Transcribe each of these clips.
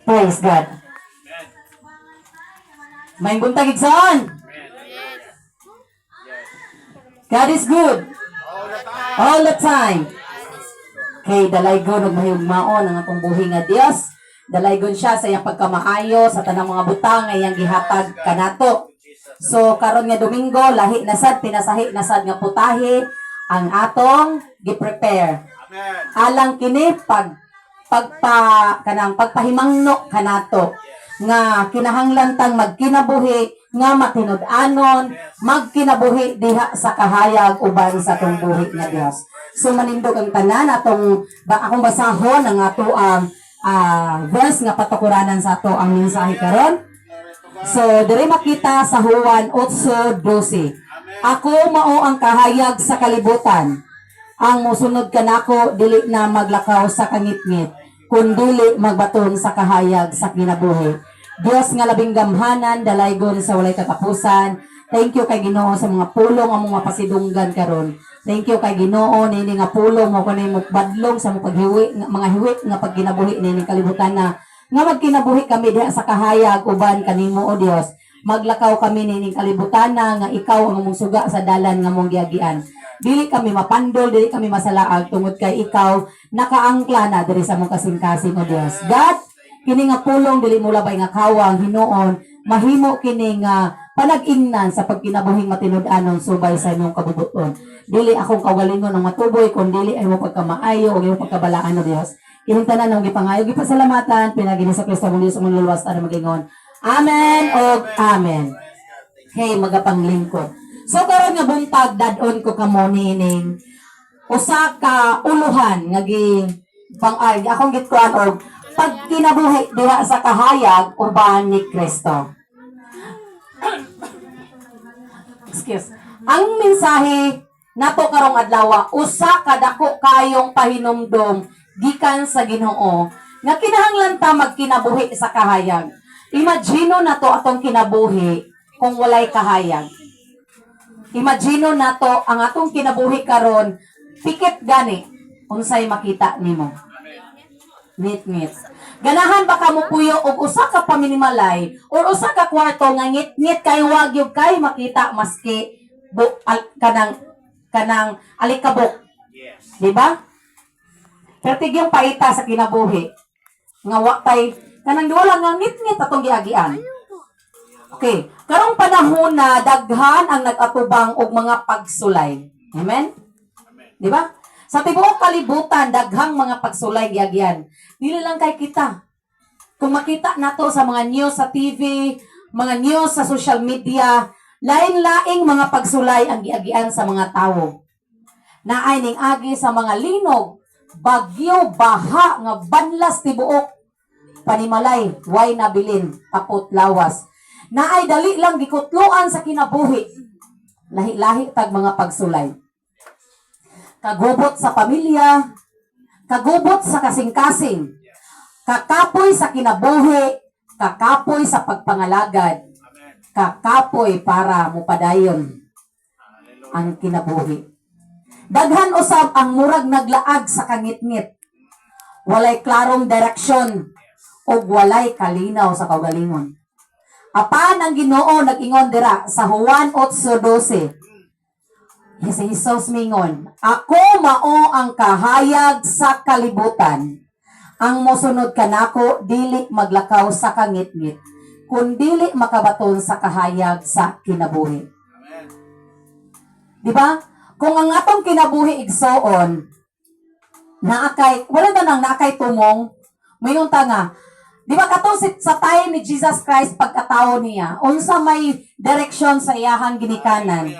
Praise God. May buntag igsoon. God is good. All the time. Kay dalaygon ug mahigmaon ang atong buhi nga Dios. Dalaygon siya sa iyang pagkamaayo sa tanang mga butang nga iyang gihatag kanato. So karon nga Domingo lahi na sad pinasahi na sad nga putahe ang atong gi-prepare. Alang kini pagpahimangno kanato nga kinahanglan tang magkinabuhi nga matinud-anon magkinabuhi diha sa kahayag uban sa atong buhi nga Dios. So manindog ang tanan atong akong basahon ang ato ang verse nga patukuranan sa ato ang mensahe karon. So diri makita sa Juan 8:12. Ako mao ang kahayag sa kalibutan. Ang mosunod kanako dili na maglakaw sa kangitngit, kundi magbaton sa kahayag sa kinabuhi. Dios nga labing gamhanan, dalaygon sa walay katapusan. Thank you kay Ginoo sa mga pulong among mapasidunggan karon. Thank you kay Ginoo nini nga pulong mo kanay mo badlong sa mo paghiwi mga hiwi nga pagkinabuhi nini kalibutan na nga magkinabuhi kami diha sa kahayag uban kanimo o Dios. Maglakaw kami nini kalibutan na nga ikaw ang among suga sa dalan nga mong giagian. Dili kami mapandol, dili kami masalaag tungod kay ikaw nakaangkla na diri sa mong kasing-kasing o Dios. God, kini nga pulong dili mo labay nga kawang hinuon, mahimo kini nga panag-ingnan sa pagkinabuhing matinud-anon subay sa imong kabubuton. Dili akong kagalingon ng matuboy kun dili ay mo pagkamaayo o imong pagkabalaan o Dios. Ining tanan ng gipangayo gipasalamatan pinagini sa Kristo muli sa mong luwas ta magingon. Amen o amen. Hey, magapanglingkod. So karon nga buntag dadon ko kamo nining usa ka uluhan nga gi pang-ay akong gitkuan og pagkinabuhi diha sa kahayag uban ni Kristo. Excuse. Ang mensahe nato karong adlaw usa ka dako kayong pahinumdom gikan sa Ginoo nga kinahanglan ta magkinabuhi sa kahayag. Imagino nato atong kinabuhi kung walay kahayag. Imagino nato ang atong kinabuhi karon pikit gani unsay makita nimo. Ngit-ngit. Ganahan ba ka mo puyo og usa ka paminimalay or usa ka kwarto nga ngit-ngit kay wag gyud kay makita maski kanang alikabok. Di ba? Pero tigyong paita sa kinabuhi. Nga wa tay kanang wala nga ngit-ngit atong giagian. Okay, karong panahon na daghan ang nag-atubang og mga pagsulay. Amen? Di ba? Sa tibuok kalibutan daghang mga pagsulay giagian. Dili lang kay kita. Kung makita nato sa mga news sa TV, mga news sa social media, lain-laing mga pagsulay ang giagian sa mga tawo. Naay ning agi sa mga linog, bagyo, baha nga banlas tibuok, panimalay, way nabilin, tapot lawas. Naay dali lang gikutloan sa kinabuhi. Lahi-lahi tag mga pagsulay. Kagubot sa pamilya, kagubot sa kasing-kasing, kakapoy sa kinabuhi, kakapoy sa pagpangalagad, kakapoy para mupadayon ang kinabuhi. Daghan usab ang murag naglaag sa kangitngit. Walay klarong direksyon o walay kalinaw sa kaugalingon. Apan ang Ginoo nag-ingon dira sa Juan 8:12. Si Jesus mingon, ako mao ang kahayag sa kalibutan. Ang mosunod kanako dili maglakaw sa kangitngit, kundi makabaton sa kahayag sa kinabuhi. Di ba? Kung ang atong kinabuhi igsoon, naakay, wala na nang naakay tumong, mayon ta nga, di ba katong sa time ni Jesus Christ pagkatao niya, unsa may direksyon sa iyahang ginikanan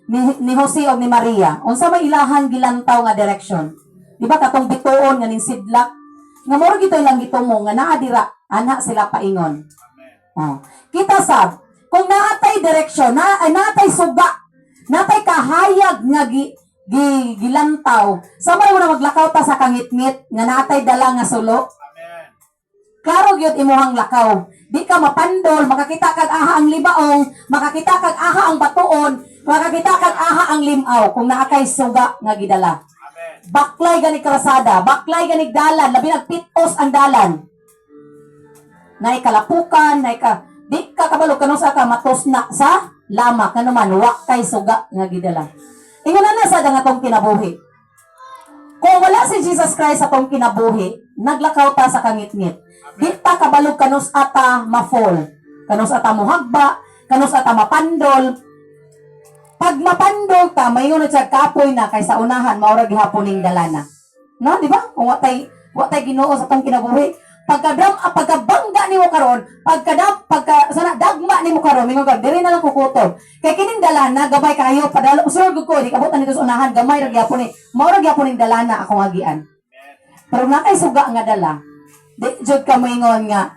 ni Jose o ni Maria, unsa may ilahang gilantaw nga direksyon. Di ba katong bituon nga ning sidlak, nga mura gito ilang gitumo nga naa dira, ana sila paingon. Oh. Kita sab, kung naatay direksyon, naatay suga, natay kahayag nga gilantaw. Sama mo na maglakaw ta sa kangitngit nga natay dala nga sulo. Klaro gyud imuhang lakaw. Di ka mapandol, makakita kag aha ang libaong, makakita kag aha ang batuon, makakita kag aha ang limaw kung naakay suga nga gidala. baklay gani kalsada, baklay gani dalan, labi nagpitos ang dalan. Nay kalapukan, di ka kabalo kanus ka matos na sa lama kanuman wa kay suga nga gidala. Ingon na sa dangatong kinabuhi. Kung wala si Jesus Christ sa tong kinabuhi, naglakaw ta sa kangitngit. Di ta kabalo kanus ata ma-fall, kanus ata mohagba, kanus ata mapandol. Pag mapandol ta, mayon na siya kapoy na kay sa unahan maura gihapon ning dalana. No, di ba? Kung wa tay Ginoo sa tong kinabuhi, pagkabangga nimo karon, sana dagma nimo karon, mingon ka diri na lang kukutob. Kay kining dalana gabay kayo padalo usurog ko di kabutan nito sa unahan gamay ra gyapon ni. Maura gyapon ning dalana akong agian. Pero na kay suga nga dala. Di jud ka moingon nga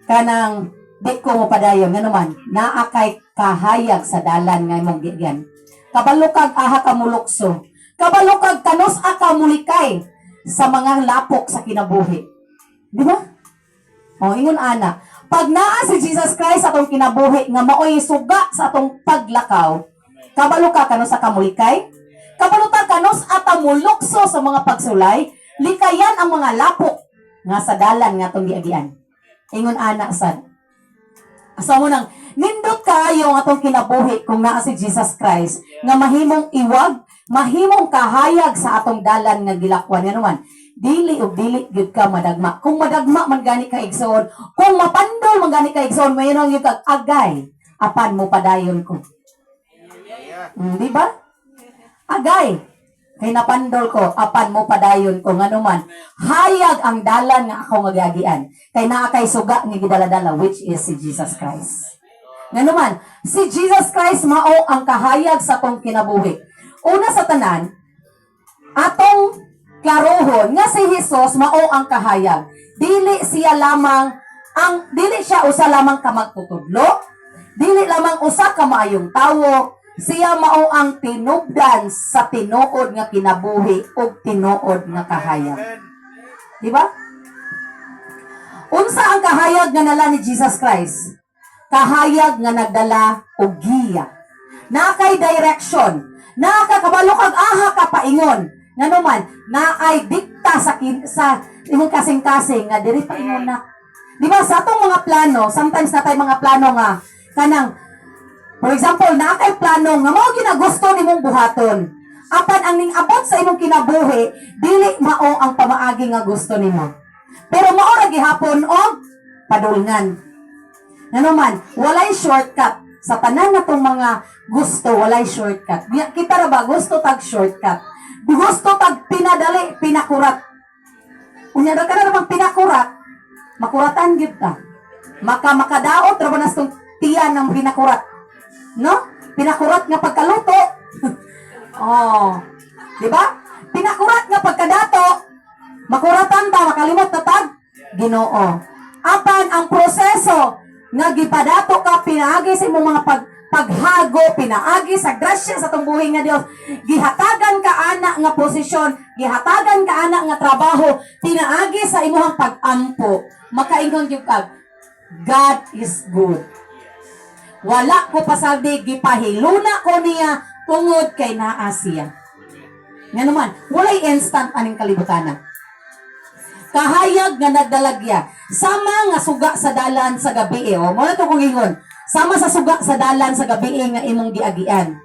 kanang di ko mo padayon nga naman naa kay kahayag sa dalan nga imong gigyan. Kabalo kag aha ka mulukso. Kabalo kag kanus aka mulikay sa mga lapok sa kinabuhi. Di ba? O, ingon ana. Pag naa si Jesus Christ sa atong kinabuhi nga maoy suga sa atong paglakaw, kabalo ka kanus aka mulikay, kabalo ta kanus ata mulukso sa mga pagsulay, likayan ang mga lapok nga sa dalan nga atong giagian. Ingon ana sad. Asa mo nang nindot kayo ang atong kinabuhi kung naa si Jesus Christ nga mahimong iwag, mahimong kahayag sa atong dalan nga gilakwan nga naman. Dili gid ka madagma. Kung madagma man gani ka igsoon, kung mapandol man gani ka igsoon, mayroon yung agay, apan mo padayon ko. Di ba? Agay. Kay napandol ko, apan mo padayon ko nga naman. Hayag ang dalan nga ako magagian. Kay naa kay suga nga gidaladala, which is si Jesus Christ. Nga naman, si Jesus Christ mao ang kahayag sa tong kinabuhi. Una sa tanan, atong klarohon nga si Jesus mao ang kahayag. Dili siya usa lamang ka magtutudlo, dili lamang usa ka maayong tawo, siya mao ang tinubdan sa tinuod nga kinabuhi ug tinuod nga kahayag. Di ba? Unsa ang kahayag nga nala ni Jesus Christ? Kahayag nga nagdala og giya. Nakay direction, nakakabalo kag aha ka paingon. Nga naman, naay dikta sa imong kasing-kasing nga diri paingon na. Di ba sa atong mga plano, sometimes natay mga plano nga kanang for example, nakay plano nga mao ginagusto nimong buhaton. Apan ang ning-abot sa imong kinabuhi, dili mao ang pamaagi nga gusto nimo. Pero mao ra gihapon og padulngan. Nga naman, walay shortcut. Sa tanan natong mga gusto, walay shortcut. Kita ra ba gusto tag shortcut? Gusto tag pinadali, pinakurat. Unya ra ka na namang pinakurat, makuratan gyud ta. Makadaot ra ba nas tong tiyan ng pinakurat. No? Pinakurat nga pagkaluto. Oh. Di ba? Pinakurat nga pagkadato, makuratan ta, makalimot na tag Ginoo. Apan ang proseso nga gipadato ka pinaagi sa imong mga paghago, pinaagi sa grasya sa tong buhi nga Dios, gihatagan ka ana nga posisyon, gihatagan ka ana nga trabaho, pinaagi sa imong pag-ampo, makaingon gyud kag God is good. Wala ko pasagdi, gipahiluna ko niya tungod kay naa siya. Nga naman, walay instant aning kalibutan. Kahayag nga nagdalagya, sama nga suga sa dalan sa gabi o. Mo na to kung ingon, sama sa suga sa dalan sa gabi nga imong giagian.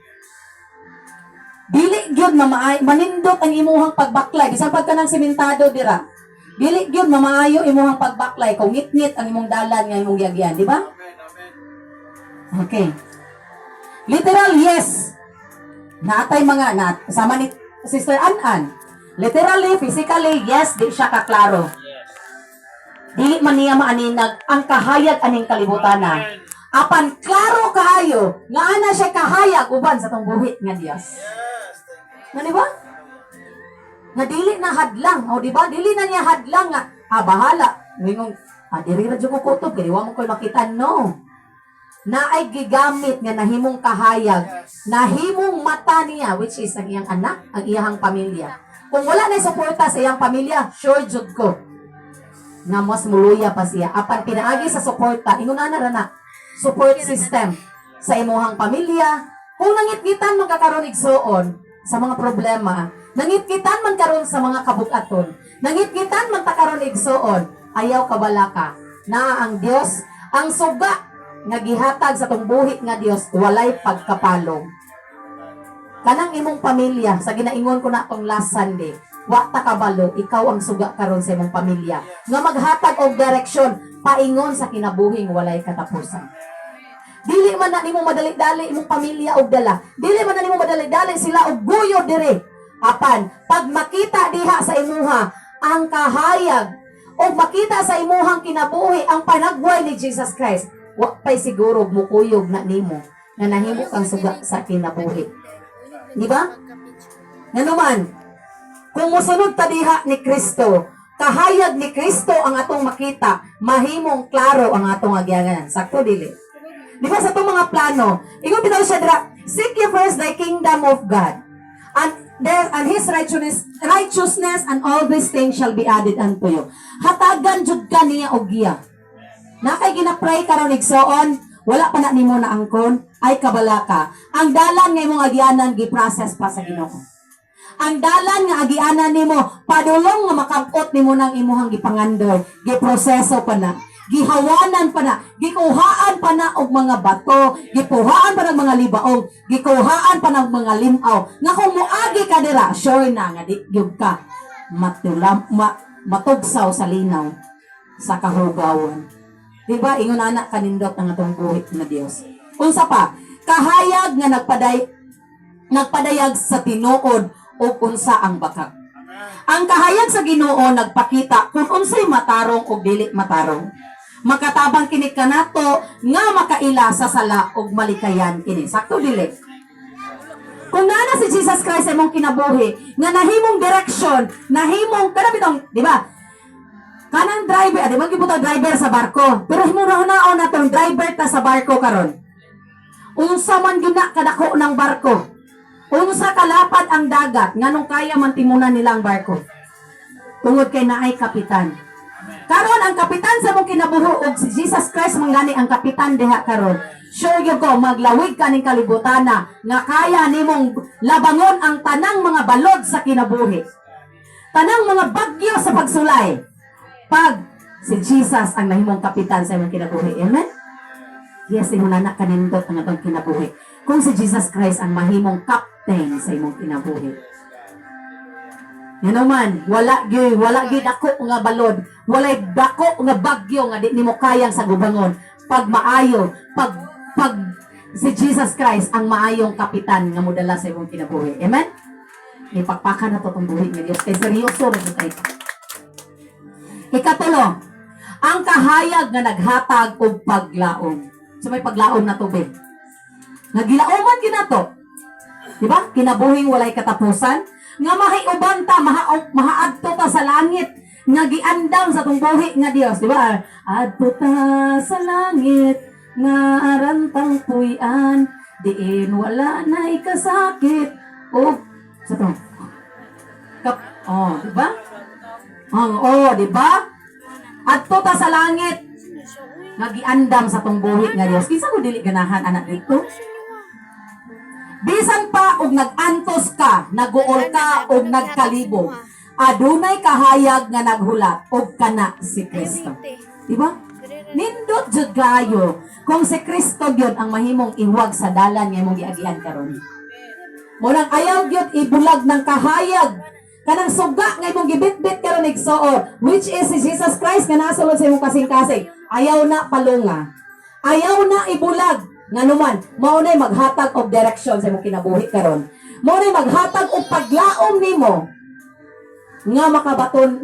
Dili gyud manindot ang imuhang pagbaklay, bisan pagka nang sementado dira. Dili gyud mamaayo imuhang pagbaklay kung ngit-ngit ang imong dalan nga imong giagian, di ba? Okay. Literal, yes. Natay mga sama ni Sister An-An. Literally, physically, yes, di siya kaklaro. Dili man niya maaninag ang kahayag aning kalibutana. Apan klaro kaayo nga ana siya kahayag uban sa tong buhit nga Dios. Nga di ba? Nga dili na hadlang, o di ba? Dili na niya hadlang nga bahala. Ngingong diri ra jud ko kutob kay wa mo koy makita, no. Naay gigamit nga nahimong kahayag, nahimong mata niya, which is ang iyang anak, ang iyang pamilya. Kung wala na suporta sa iyang pamilya, sure jud ko na mas muluya pa siya. Apan pinaagi sa suporta, ingon na na support system sa imuhang pamilya. Kung nangitgitan magkakaroon igsuon sa mga problema, Nangitkitan man karon sa mga kabug-aton. Nangitkitan man ta karon igsuon. Ayaw kabalaka na ang Dios, ang suga nga gihatag sa tong buhi nga Dios walay pagkapalong. Kanang imong pamilya, sa ginaingon ko na tong last Sunday, wa ta kabalo, ikaw ang suga karon sa imong pamilya. Nga maghatag og direksyon, paingon sa kinabuhing walay katapusan. Dili man na nimo madali-dali imong pamilya og dala. Dili man na nimo madali-dali sila og guyo dire. Apan, pag makita diha sa imuha ang kahayag o makita sa imuhang kinabuhi ang panagbuhay ni Jesus Christ, wa pay siguro mukuyog na nimo nga nahimo kang suga sa kinabuhi. Di ba? Nga naman, kung musunod ta diha ni Kristo, kahayag ni Kristo ang atong makita, mahimong klaro ang atong agyangan. Sakto dili. Di ba sa itong mga plano, ingon bitaw siya dira, seek ye first thy kingdom of God, and His righteousness, and all these things shall be added unto you. Hatagan jud ka niya og giya. Na kay ginapray karon igsoon, wala pa na nimo na angkon, ay kabalaka. Ang dalan nga imong agyanan gi-process pa sa Ginoo. Ang dalan nga agianan nimo, padulong nga makabot nimo ng imuhang gipangandoy, giproseso pa na. Gihawanan pa na, gikuhaan pa na og mga bato, gipuhaan pa ng mga libaong, gikuhaan pa ng mga limaw. Nga kung muagi ka dira, sure na nga di gyud ka matugsaw sa linaw sa kahugawan. Diba? Ingon anak kanindot ang atong buhi na Dios. Unsa pa? Kahayag nga nagpadayag sa tinuod o unsa ang bakag. Ang kahayag sa Ginoo nagpakita kung unsay matarong o dili matarong. Makatabang kini kanato nga makaila sa sala og malikayan kini. Sakto dili. Kung nana si Jesus Christ sa imong kinabuhi, nga nahimong direksyon, nahimong kada bitong, di ba? Kanang driver, di ba gibuta driver sa barko? Pero himurahunaon na tong driver ta sa barko karon. Unsa man gyud na kadako ng barko? Unsa kalapad ang dagat nganong kaya man timunan nila ang barko? Tungod kay naay kapitan. Karon ang kapitan sa mong kinabuhi og si Jesus Christ manggani ang kapitan diha karon. Sure gyud ko maglawig ka ning kalibutan na nga kaya nimong labangon ang tanang mga balod sa kinabuhi. Tanang mga bagyo sa pagsulay. Pag si Jesus ang nahimong kapitan sa imong kinabuhi. Amen? Yes, imong anak kanindot ang atong kinabuhi. Kung si Jesus Christ ang mahimong captain sa imong kinabuhi. Yan naman, wala gyud dako nga balod, walay dako nga bagyo nga di nimo kayang sa gubangon. Pag maayo, pag si Jesus Christ ang maayong kapitan nga modala sa imong kinabuhi. Amen? Ipakpakan na to tong buhi nga Dios. Kay seryoso ra jud ito. Ikatulo, ang kahayag nga naghatag og paglaom. So may paglaom na tubig. Nagilaoman kinato. Diba? Kinabuhing walay katapusan. Nga mahiuban ta, mahaadto ta sa langit. Nga giandam sa tong buhi nga Dios. Diba? Adto ta sa langit, nga arantang puy-an, diin wala na ikasakit. O, sa to. Diba? Diba? Adto ta sa langit, nagiandam sa tong buhi nga Dios. Kinsa mo dili ganahan anak dito? Bisan pa og nagantos ka, naguol ka og nagkalibog, adunay kahayag nga naghulat og kana si Kristo. Diba? Nindot jud kayo kung si Kristo gyud ang mahimong iwag sa dalan nga imong giagian karon. Murag ayaw gyud ibulag ng kahayag kanang suga nga imong gibitbit karon igsuon, which is si Jesus Christ nga nasulod sa imong kasing-kasing. Ayaw na palunga. Ayaw na ibulag. Nga naman, maunay maghatag og direksyon sa imong kinabuhi karon. Maunay maghatag og paglaom nimo nga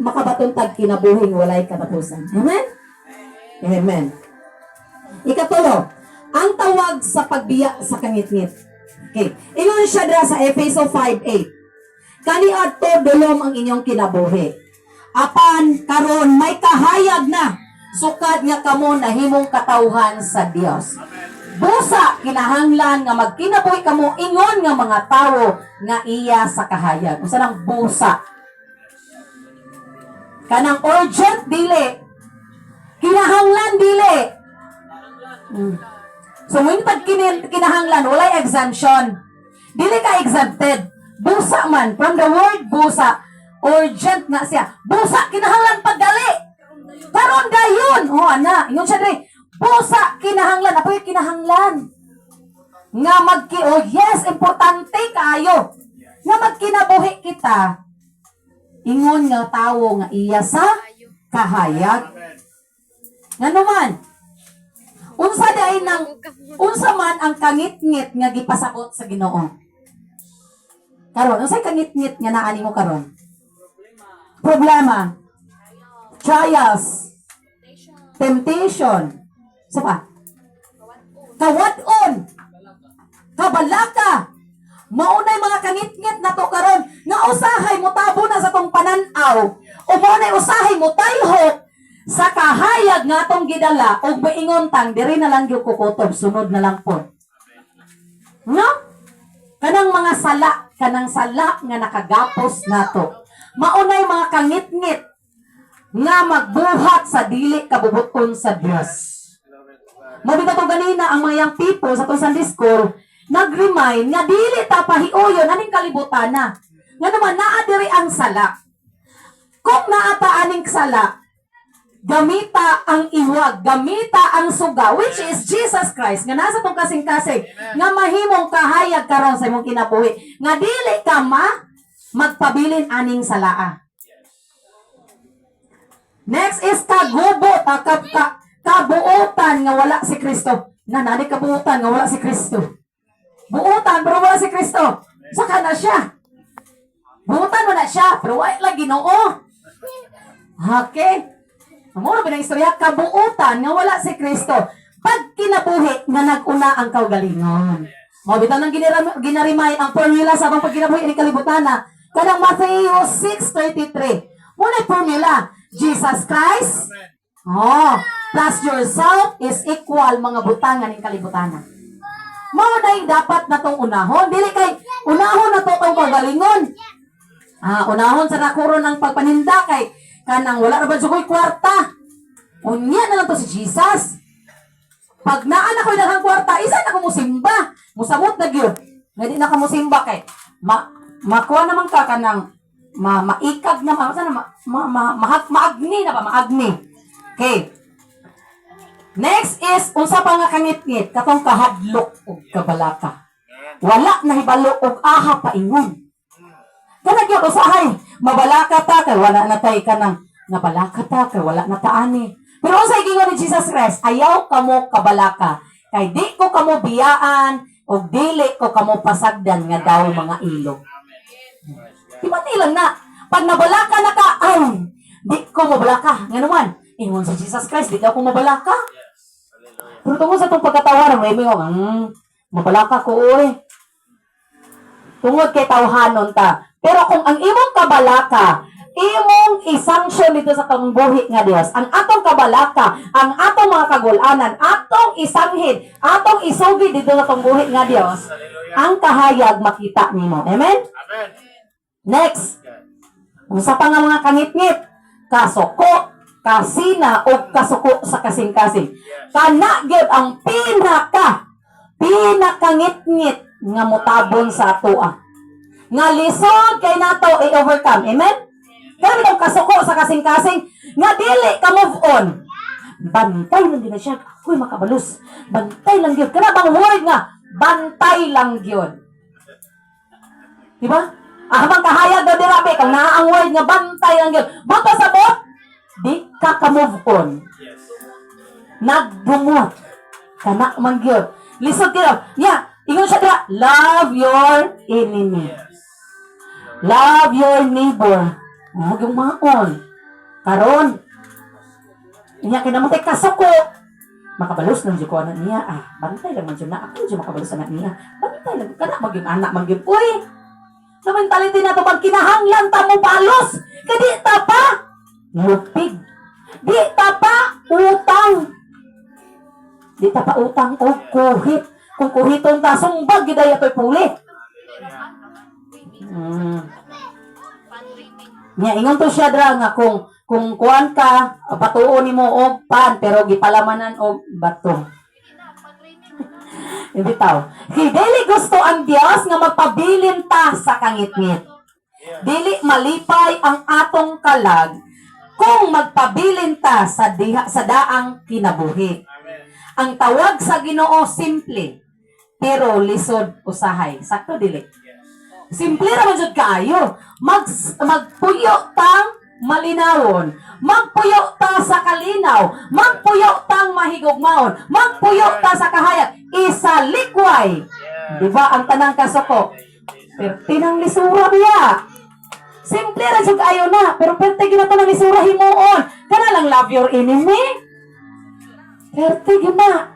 makabaton tag kinabuhing walay katapusan. Amen? Amen. Ikatulo, ang tawag sa pagbiya sa kangitngit. Okay. Ingon siya dira sa Efeso 5:8. Kaniadto dulom ang inyong kinabuhi. Apan karon may kahayag na sukad nga kamo nahimong katawhan sa Dios. Busa kinahanglan nga magkinabuhi kamo ingon nga mga tawo nga iya sa kahayag. Usa nang busa. Kanang urgent dili. Kinahanglan dili. So, when pag kinahanglan, walay exemption. Dili ka exempted. Busa man, from the word busa, urgent na siya. Busa, kinahanglan pagdali. Karon dayon. O, ana, ingon siya dre. Busa, kinahanglan. Apoy, kinahanglan. Nga oh yes, importante kayo. Nga magkinabuhi kita. Ingon nga tawo nga iya sa kahayag. Nga naman, unsa man ang kangit-ngit nga gipasabot sa Ginoo. Karon, unsay kangit-ngit nga naani mo karon? Problema. Trials. Temptation. Sa pa? Kawadon. Kabalaka. Maunay mga kangit-ngit na to karon nga usahay mo tabo na sa tong pananaw. O maunay usahay mo tayhok sa kahayag nga atong gidala og maingon tang diri na lang gyud kukutob sunod na lang po. No? Kanang mga sala, kanang sala nga nakagapos nato. Maunay mga kangit-ngit nga magbuhat sa dili kabubuton sa Dios. Mabita to ganina ang mga young people sa tong Sunday school nag-remind nga dili ta pahiuyon aning kalibutan na. Nga naman naa diri ang sala. Kung naa ta aning sala, gamita ang iwag, gamita ang suga, which is Jesus Christ, nga nasa tong kasing-kasing, nga mahimong kahayag karon sa imong kinabuhi, nga dili ka magpabilin aning salaa. Next is kagubo, kabuutan nga wala si Kristo. Nani kabuutan nga wala si Kristo. Buutan, pero wala si Kristo. Saka na siya. Buutan mo na siya, pero wala lang Ginoo. Okay? Muna ba na istorya? Kabuutan nga wala si Kristo. Pag kinabuhi, nga nag-una ang kaugalingon. Mabitaw nang ginarimay ang formula sa abang pagkinabuhi ni kalibutan na kanang Matthew 6:33. Muna yung formula. Jesus Christ plus yourself is equal mga butangan ng kalibutan na. Mao na yung dapat na tong unahon. Dili kay unahon na to tong pagalingon. Unahon sa nakuro ng pagpaninda kay kanang wala ra ba jugoy kwarta. Unya na lang to si Jesus. Pag naan ako daghang kwarta, isa na ko musimba. Musamot na gyud. Nga di na ka musimba kay makuha naman ka kanang maikag na maagni na ba maagni. Okay. Next is, unsa pa nga kangit-ngit, katong kahadlok o kabalaka. Wala na hibalo o aha paingon. Kanag yun, usahay, mabalaka ta, kay wala na tayo ka ng nabalaka ta, kay wala na taani. Pero unsay gingon ni Jesus Christ, ayaw kamo kabalaka, kay di ko kamo biyaan, o dili ko kamo pasagdan nga daw mga ilog. Diba lang na, pag nabalaka na ka, ay, di ko mabalaka. Nga naman, ingon sa Jesus Christ, di ka ko mabalaka. Pero tungkol sa itong pagkatawaran, may mabalaka ko, tungod kay tawhanon ta. Pero kung ang imong kabalaka, imong isanction dito sa itong buhi nga Dios, ang atong kabalaka, ang atong mga kagulanan, atong isanghid, atong isugid dito sa itong buhi nga Dios, ang kahayag makita nimo. Amen? Amen. Next, sa pa nga mga kangit-ngit, kasuko, kasina o kasuko sa kasing-kasing. Kana gyud ang pinakangit-ngit nga mutabon sa atoa. Nga lisod kay nato i-overcome. Amen? Kaya itong kasuko sa kasing-kasing nga dili ka move on. Bantay lang din na siya. Uy, makabalus. Bantay lang gyud. Kana bang word nga bantay lang gyud. Diba? Habang kahayag daw dirabi kung naa ang word nga bantay lang gyud. Buto sa bot, di ka ka-move on. Nagbumot. Kana man gyud. Lisod kayo. Yeah, ingon siya dira, love your enemy. Love your neighbor. Huwag yung maon. Karon, niya kinamutay kasuko. Makabalus lang dyan ko anak niya. Bantay lang man dyan na. Ako dyan makabalus anak niya. Bantay lang. Kana mag yung anak, mag yung, uy! Sa mentality na ito, pag kinahanglan ta mo balos, kadi ta pa, lupig. Di ta pa, utang. Di ta pa utang o kuhit. Kung kuhiton ta, sumbag, gidaya to'y pulit. Nya ingon to siya dra nga kung kuan ka patuon nimo og pan pero gipalamanan og bato. Ibitaw. Kay dili gusto ang Dios nga magpabilin ta sa kangit-ngit. Dili malipay ang atong kalag kung magpabilin ta sa daang kinabuhi. Ang tawag sa Ginoo simple, pero lisod usahay. Sakto dili. Simple ra man jud kaayo. Magpuyo tang malinawon. Magpuyo ta sa kalinaw. Magpuyo tang mahigugmaon. Magpuyo ta sa kahayag. Isa likway. Di ba ang tanang kasuko? Pero tinang lisura biya. Simple ra jud ayo na, pero perte gina tanang lisura himuon. Kana lang love your enemy. Perte gina.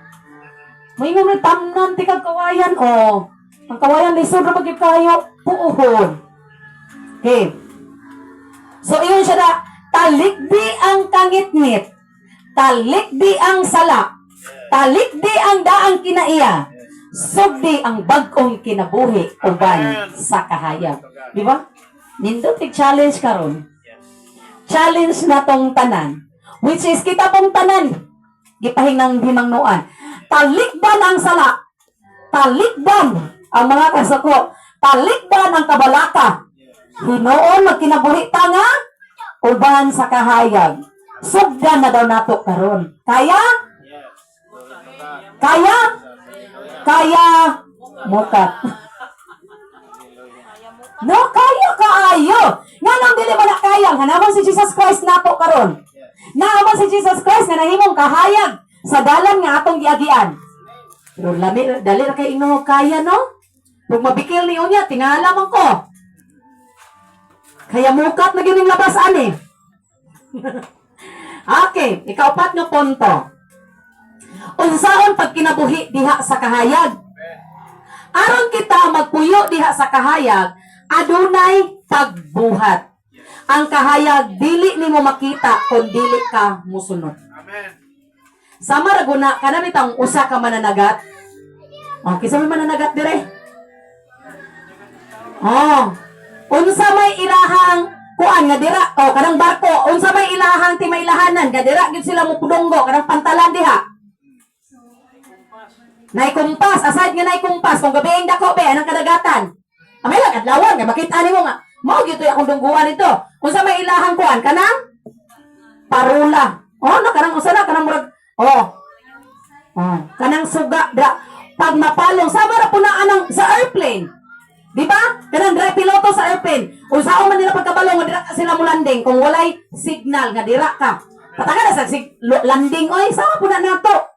May nga tamnan ti kag kawayan o. Ang kawayan lisod ra magid kayo puuhon. Okay. So iyon siya na, talikdi ang kangit-ngit, talikdi ang sala, talikdi ang daang kinaiya, sugdi ang bagong kinabuhi uban sa kahayag. Di ba? Nindot challenge karon. Challenge na tong tanan, which is kita pong tanan gipahinang himangnuan. Talikdan ang sala, talikdan ang mga kasako, talikdan ang kabalaka. Hinoon magkinabuhi ta nga uban sa kahayag. Sugdan na daw nato karon. Kaya? Kaya? Kaya mukat. No, kaya kaayo. Nga nang dili man na kaya, hanaman si Jesus Christ nato karon. Naaman si Jesus Christ nga nahimong kahayag sa dalan nga atong giagian. Pero lami dali ra kay ino kaya no? Kung mabikil ni unya, tingala man ko. Kaya mukat na gining labas ani. Okay, ikaupat nga punto. Unsaon pag kinabuhi diha sa kahayag? Aron kita magpuyo diha sa kahayag, adunay pagbuhat. Ang kahayag dili nimo makita kung dili ka musunod. Amen. Sama ra guna kana bitang usa ka mananagat. Okay, sa may mananagat dire. Oh. Unsa may ilahang kuan nga dira, kanang barko, unsa may ilahang timailahanan nga dira gid sila mupudonggo kanang pantalan diha. Nay kumpas, aside nga nay kumpas kung gabi dako be anang kadagatan. Amay lang adlawan nga makita nimo nga mao gyud akong dungguan ito. Unsa may ilahang kuan kanang parula. No kanang usa na kanang murag kanang suga da pag mapalong sama ra punaan ng sa airplane. Di ba? Kanang dira piloto sa airplane. Unsaon man nila pagkabalo nga dira sila mo landing kung walay signal nga dira ka. Pataka na sa landing oy, sama pud na nato.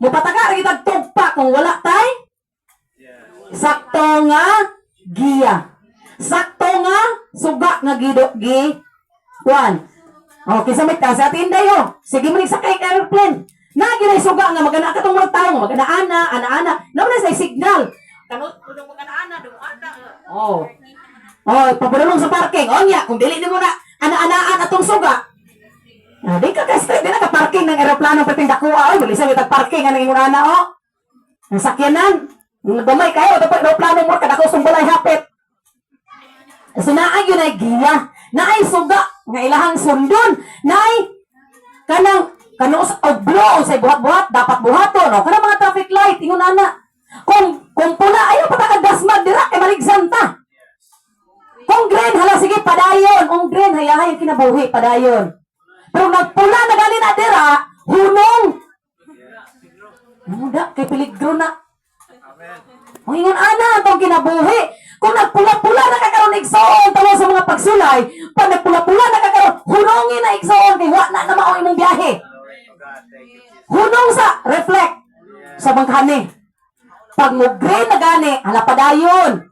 Mo pataka ra kita tugpa kung wala tay. Sakto nga giya. Sakto nga suga nga gi kuan. Okay, sa may sa tinday ho. Sige man sakay ka airplane. Naginay suga nga magana ka tong mga tawo, magana ana. Nawala sa signal. Kanot kung magana-ana dumada. Papadulong sa parking. Nya, kung dili nimo na ana-anaan atong suga. Di ka straight din ka parking ng eroplano pating dakuha. Wala sa bitag parking nga nang ana Ang sakyanan. Gamay kayo dapat eroplano mo kada ko sumbalay hapit. So naay yun ay giya. Naay suga nga ilahang sundon. Naay kanang blow sa buhat-buhat dapat buhaton. Kanang mga traffic light ingon ana. Kung pula, ayaw patakagdasmag, dira, maligsan ta. Kung green, hala, sige, padayon. Kung green, hayahay yung kinabuhi, padayon. Pero nagpula na gali na dira, hunong. Muda, kay peligro na. Ang ingon, ana, itong kinabuhi. Kung nagpula-pula, nakakaroon igsoon, talo sa mga pagsulay. Pag nagpula-pula, nakakaroon, hunongin na igsoon, kay wak na mao imong biyahe. Hunong sa, reflect, sa bangkani. Pag mo-green na gani, hala padayon.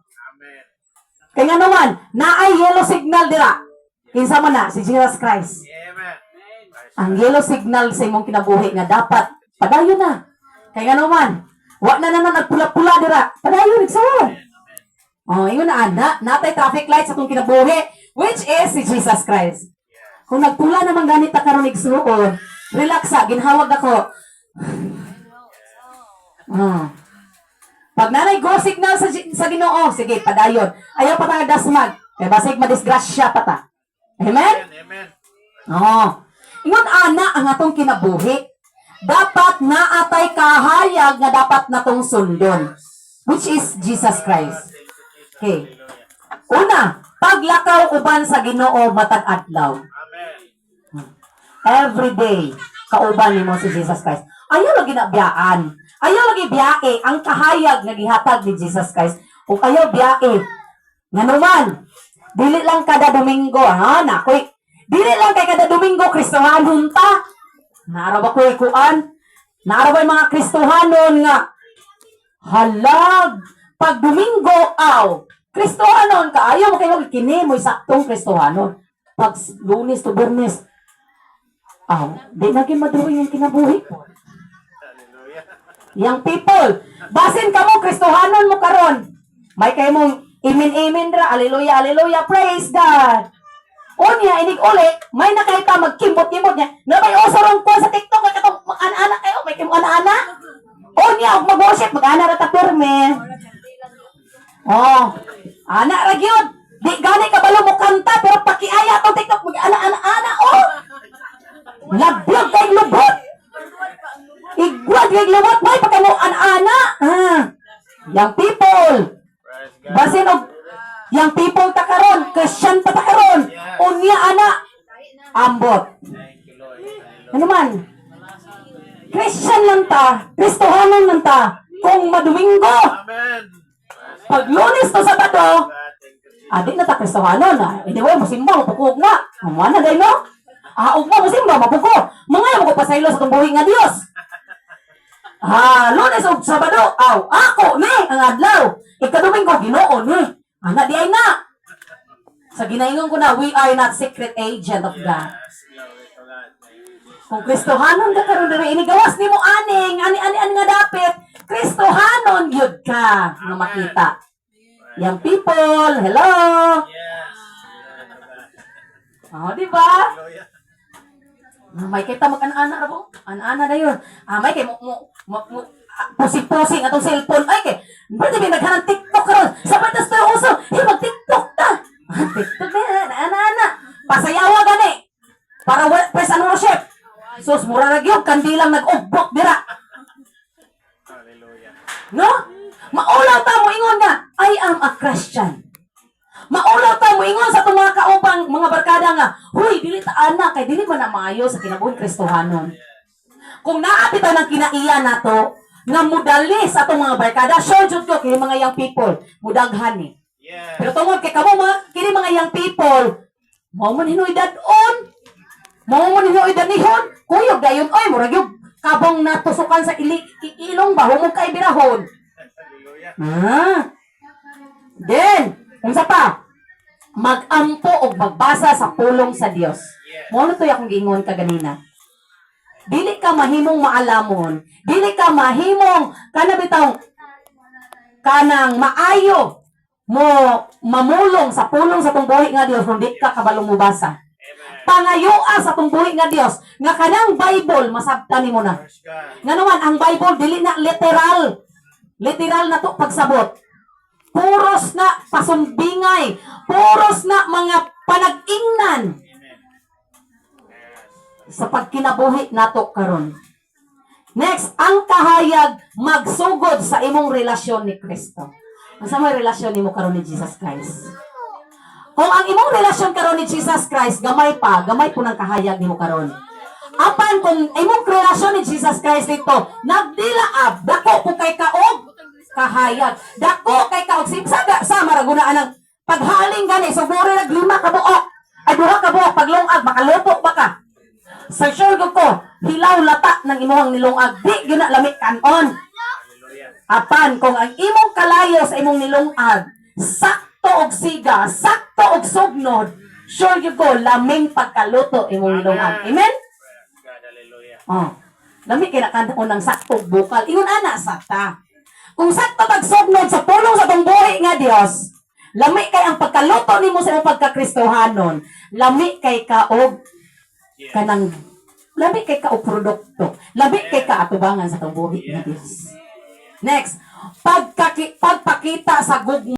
Kaya nga naman, naay yellow signal dira. Kinsa man na, si Jesus Christ. Ang yellow signal sa imong kinabuhi nga dapat, padayon na. Kaya nga naman, wak na naman nagpula-pula dira. Padayon, igsoon. Ingon na ana, natay traffic lights sa itong kinabuhi, which is si Jesus Christ. Kung nagpula naman ganit na karon igsuon, relaxa, ginhawag ako. Pag nanay go signal sa Ginoo, sige, padayon. Ayaw pa tayo dasmag. Kaya basig madisgrasya pa ta. Amen? Amen. Ingon ana ang atong kinabuhi. dapat naatay kahayag nga dapat natong sundon, which is Jesus Christ. Okay. Una, paglakaw uban sa Ginoo matag adlaw. Every day, kauban nimo si Jesus Christ. Ayaw lagi na biyaan. Ayaw lagi biyae ang kahayag nga gihatag ni Jesus Christ. O ayaw biyae. Nganuman, dili lang kada Domingo, ha? Nakoy, dili lang kay kada Domingo Kristohanon ta. Naaraw ba ko'y kuan? Naaraw ba yung mga Kristohanon nga? Halag, pag Domingo, aw, Kristohanon ka, ayaw mo kayo kini mo saktong Kristohanon. Pag Lunes to Biyernes, aw, di naging maduring yung kinabuhi ko. Yang people, basin ka mo, Kristohanon mo karon. May kayo mong imin-imin ra, aleluya, aleluya, praise God. Unya, inig uli, may nakita magkimbot-kimbot niya. Na may osorong ko sa TikTok, may katong mag-ana-ana kayo, may kim-ana-ana. Unya, og mag-worship, mag-ana ra ta pirme. Oh, anak ra gyud. Di gani ka balo mo kanta, pero pakiaya tong TikTok, mag-ana-ana, oh. Laglag kay lubot. Igwad kay lubot, may pagka mo ana-ana. Young people. Basin og young people ta karon, Christian pa ta karon. Unya ana ambot. Ano man? Christian lang ta, Kristohanon lang ta. Kung madomingo. Pag Lunes to Sabado, adi na ta Kristohanon. Hindi mo musimba mapukog na. Mana day no? Ug mo musimba mapukog. Mga mo ko pasaylo sa tumbuhi nga Dios. Lunes ug Sabado, aw, ako ni ang adlaw. Ikadomingo Ginoo ni. Ana di ay na. Sa ginaingon ko na, we are not secret agent of God. Kung Kristohanon ka karon diri inigawas nimo ani nga dapit, Kristohanon gyud ka nga makita. Young people, hello. Oh, di ba? May kita mag-ana-ana ra po. Ana-ana na yun. May kay mo pusing-pusing atong cellphone. Ay kay, pwede may naghanang TikTok karon. Sa patas to uso, mag-TikTok ta. TikTok na, ana-ana. Pasayawa gani. Para press and worship. Sus, mura na gyud kandilang nag-ugbok dira. No? Maulaw ta mo ingon nga, I am a Christian. Maulaw ta mo ingon sa itong mga kaupang mga barkada nga, huy, dili ta ana, kay dili man na maayo sa kinabuhing Kristohanon. Kung naapit ta ng kinaiya nato, nga mudali sa itong mga barkada, sure jud ko, kini mga young people, mudaghan ni. Pero tungod kay kamo kini mga young people, mao man hinoy dadon. Mao man hinoy danihon. Kuyog dayon oy, murag yung kabong natusukan sa ilong ba, humog kay birahon. Then, unsa pa? Mag-ampo o magbasa sa pulong sa Dios. Mo to akong giingon ka ganina. Dili ka mahimong maalamon, dili ka mahimong kanabitaw kanang maayo mo mamulong sa pulong sa tong buhi nga Dios kung di ka kabalong mubasa. Pangayuan sa tong buhi nga Dios nga kanang Bible masabtan nimo na. Nga naman ang Bible dili na literal. Literal na to pagsabot. Puros na pasumbingay. Puros na mga panag-ingnan. Sa pagkinabuhi nato karon. Next, ang kahayag magsugod sa imong relasyon ni Kristo. Asa may relasyon nimo karon ni Jesus Christ? Kung ang imong relasyon karon ni Jesus Christ gamay po ng kahayag nimo karon. Apan kung imong relasyon ni Jesus Christ dito nagdilaab, dako po kay kaog kahayag. Dako kay kaog simsaga sa maragunaan ng paghaling gani suguro nag 5 ka buok. Ay 2 ka buok paglungag makaluto ba ka? Sa sure ko, hilaw lata ng imong nilungag, di gyud na lamig kanon. Apan kung ang imong kalayo sa imong nilungag, sakto og siga, sakto og sugnod, sure gyud ko laming pagkaluto imong nilungag. Amen? Oh. Lamig kay nakanon ng sakto og bukal. Ingon ana sakta. Kung sakto pagsugnod sa pulong sa tong buhi nga Dios, lami kay ang pagkaluto nimo sa imong pagkakristohanon, lami kay kaog kanang labi kay ka o produkto, labi kay ka atubangan sa tong buhi nga Dios. Next, pagpakita sa gugma